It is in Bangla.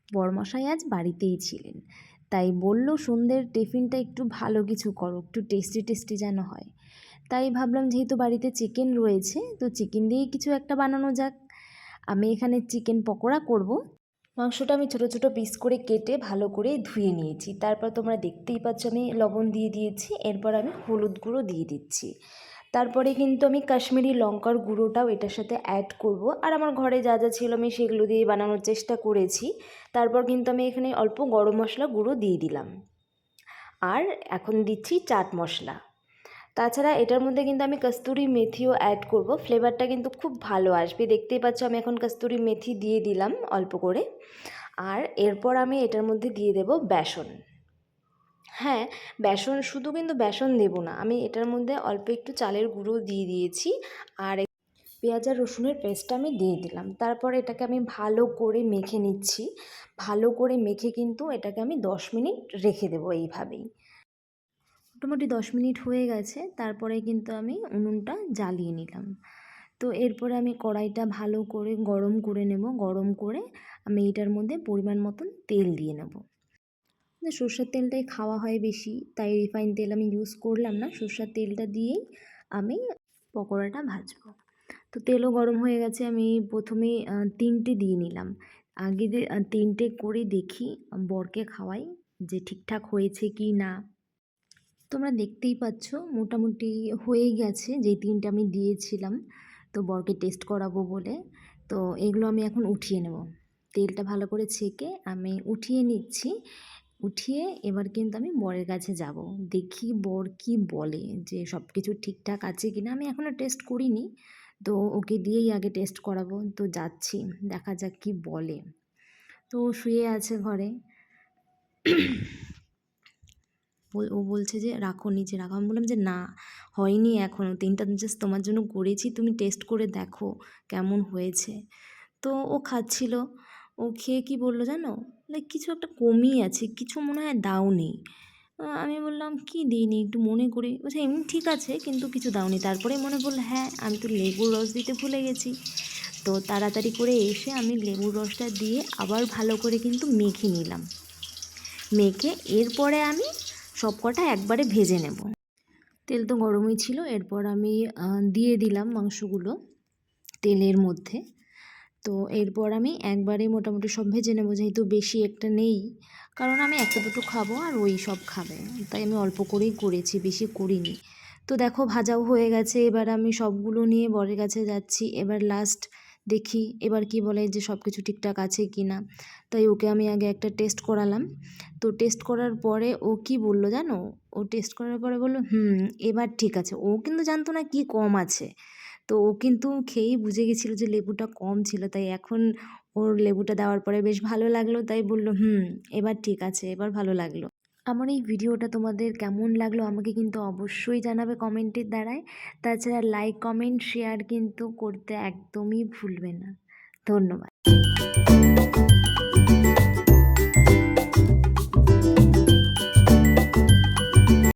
বড়মশাই আজ বাড়িতেই ছিলেন, তাই বলল সন্ধ্যের টিফিনটা একটু ভালো কিছু করো, একটু টেস্টি টেস্টি যেন হয়। তাই ভাবলাম যেহেতু বাড়িতে চিকেন রয়েছে তো চিকেন দিয়েই কিছু একটা বানানো যাক। আমি এখানে চিকেন পকোড়া করব। মাংসটা আমি ছোটো ছোটো পিস করে কেটে ভালো করে ধুয়ে নিয়েছি। তারপর তোমরা দেখতেই পাচ্ছ আমি লবণ দিয়ে দিয়েছি, এরপর আমি হলুদ গুঁড়ো দিয়ে দিচ্ছি। তারপরে কিন্তু আমি কাশ্মীরি লঙ্কার গুঁড়োটাও এটার সাথে অ্যাড করব। আর আমার ঘরে যা যা ছিল আমি সেগুলো দিয়ে বানানোর চেষ্টা করেছি। তারপর কিন্তু আমি এখানে অল্প গরম মশলা গুঁড়ো দিয়ে দিলাম, আর এখন দিচ্ছি চাট মশলা। তাছাড়া এটার মধ্যে কিন্তু আমি কস্তুরি মেথিও অ্যাড করব, ফ্লেভারটা কিন্তু খুব ভালো আসবে। দেখতেই পাচ্ছ আমি এখন কস্তুরি মেথি দিয়ে দিলাম অল্প করে। আর এরপর আমি এটার মধ্যে দিয়ে দেব বেসন। হ্যাঁ, বেসন শুধু কিন্তু বেসন দেব না, আমি এটার মধ্যে অল্প একটু চালের গুঁড়ো দিয়ে দিয়েছি, আর পেঁয়াজ আর রসুনের পেস্টটা আমি দিয়ে দিলাম। তারপর এটাকে আমি ভালো করে মেখে নিচ্ছি। ভালো করে মেখে কিন্তু এটাকে আমি 10 মিনিট রেখে দেবো এইভাবেই। মোটামুটি 10 মিনিট হয়ে গেছে, তারপরে কিন্তু আমি উনুনটা জ্বালিয়ে নিলাম। তো এরপরে আমি কড়াইটা ভালো করে গরম করে নেব। গরম করে আমি এটার মধ্যে পরিমাণ মতন তেল দিয়ে নেব। সর্ষের তেলটাই খাওয়া হয় বেশি, তাই রিফাইন তেল আমি ইউজ করলাম না। সর্ষের তেলটা দিয়েই আমি পকোড়াটা ভাজবো। তো তেলও গরম হয়ে গেছে, আমি প্রথমেই 3টে দিয়ে নিলাম। আগে 3টে করে দেখি বরকে খাওয়াই যে ঠিকঠাক হয়েছে কি না। তোমরা দেখতেই পাচ্ছ মোটামুটি হয়েই গেছে, যে 3টে আমি দিয়েছিলাম তো বরকে টেস্ট করাবো বলে। তো এগুলো আমি এখন উঠিয়ে নেব। তেলটা ভালো করে ছেঁকে আমি উঠিয়ে নিচ্ছি। উঠিয়ে এবার কিন্তু আমি বরের কাছে যাব, দেখি বর কি বলে, যে সব কিছু ঠিকঠাক আছে কি না। আমি এখনও টেস্ট করিনি, তো ওকে দিয়েই আগে টেস্ট করাবো। তো যাচ্ছি, দেখা যাক কি বলে। তো শুয়ে আছে ঘরে, ও বলছে যে রাখো, নিচে রাখো। আমি বললাম যে না, হয়নি এখনও, 3টা জাস্ট তোমার জন্য করেছি, তুমি টেস্ট করে দেখো কেমন হয়েছে। তো ও খাচ্ছিল। ও খেয়ে কি বললো জানো, কিছু একটা কমই আছে, কিছু মনে হয় দাওনি। আমি বললাম কি দিইনি একটু মনে করি। বলছে এমনি ঠিক আছে কিন্তু কিছু দাওনি। তারপরে মনে পড়লো হ্যাঁ আমি তো লেবুর রস দিতে ভুলে গেছি। তো তাড়াতাড়ি করে এসে আমি লেবুর রসটা দিয়ে আবার ভালো করে কিন্তু মেখে নিলাম। মেখে এরপরে আমি সব কটা একবারে ভেজে নেব। তেল তো গরমই ছিল, এরপর আমি দিয়ে দিলাম মাংসগুলো তেলের মধ্যে। তো এরপর আমি একবারে মোটামুটি সব ভেজে নেবো, যেহেতু বেশি একটা নেই, কারণ আমি একটা দুটো খাবো আর ওই সব খাবে, তাই আমি অল্প করেই করেছি, বেশি করিনি। তো দেখো ভাজাও হয়ে গেছে, এবার আমি সবগুলো নিয়ে বরের কাছে যাচ্ছি। এবার লাস্ট দেখি এবার কি বলে, যে সব কিছু ঠিকঠাক আছে কি না। তাই ওকে আমি আগে একটা টেস্ট করালাম। তো টেস্ট করার পরে ও কি বললো জানো, ও টেস্ট করার পরে বললো এবার ঠিক আছে। ও কিন্তু জানতো না কি কম আছে, তো ও কিন্তু খেয়েই বুঝে গেছিলো যে লেবুটা কম ছিল। তাই এখন ওর লেবুটা দেওয়ার পরে বেশ ভালো লাগলো, তাই বললো এবার ঠিক আছে, এবার ভালো লাগলো। আমার এই ভিডিওটা তোমাদের কেমন লাগলো আমাকে কিন্তু অবশ্যই জানাবে কমেন্টের দ্বারায়। তাছাড়া লাইক কমেন্ট শেয়ার কিন্তু করতে একদমই ভুলবে না। ধন্যবাদ।